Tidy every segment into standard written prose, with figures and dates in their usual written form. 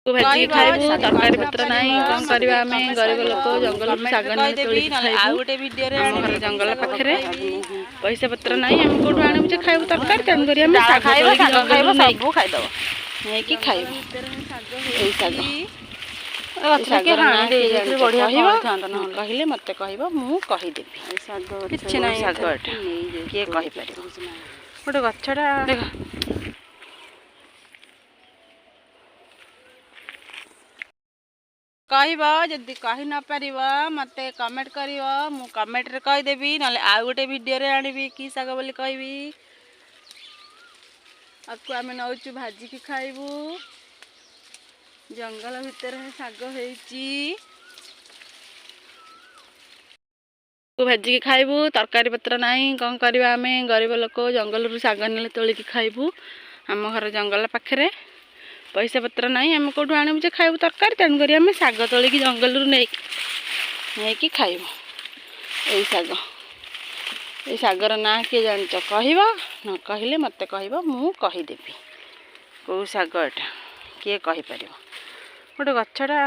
भाजी खाइबू तरकारी पत्र नाही कौन करवा आम गरीब लोक जंगल शाग तोड़ी खाइबू घर जंगल पाखे पैसा पत्र नहीं आम कौटू आणु जे खाइबू तरकारी तेणुक शाग सब खाइदब नहीं खाइबू कहले मत कह मुदेवी कि ना शाग किए कहीपर गोटे गछटा देख कहबा जदि कही न पार मत कमेंट कर मु कमेंट रे कहीदेवी ना आ गोटे वीडियो रे आनिबी कि साग बोली कहबी आपको आम नौचु भाजी की खाइबू जंगल भितर साग होईची भाजी की खाइबू तरकारी पत्र नहीं कौन करवा आम गरीब लोक जंगल शाग ने तोड़ी खाइबू आम घर जंगल पाखे पैसा पत्र नहीं आम कौटू आणु जे खाइबू तरकारी तेणुक आम शाग तोलिकी जंगल नहीं खाइबू ये शागर ना किए जान कह न कहले मत कह मुदेवी कौ शाग एटा किए कहीपर गोटे गछटा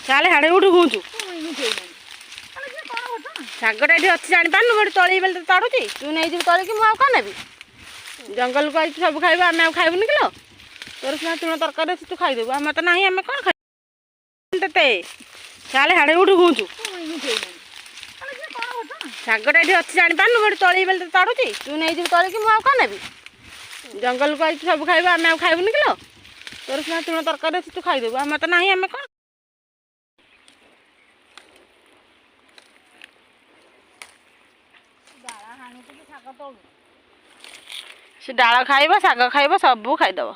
चाले हाड़े उठू घूचु शागटा ये अच्छी जापार गोटे तली बेले तड़ुची तू नहीं तलिकी मुझे कौन नेबी जंगल को आई सब खाइबा आम खाइबुनि किलो तोर सीना तुण तरकारी अच्छी तू खाइदेबू आम तो ना आम कौन खाते चाले हाड़े उठू घूचु शागटा ये अच्छी जापार गोटे तली बेले तड़ुची तू नहीं तलिकी मुझे कौन नेबी जंगल को आई सब खाइबा आम खाइबुनि किलो तोर सीना तुण तरकारी अच्छी तू खाइदेबू आम तो ना आम कौन से डाल खाइब शाग खाइब सब खाइदब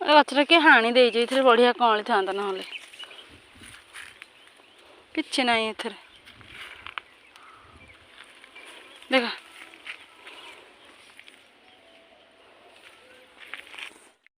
गचटा किए हाणी देइछ बढ़िया कौली था ना कि ना।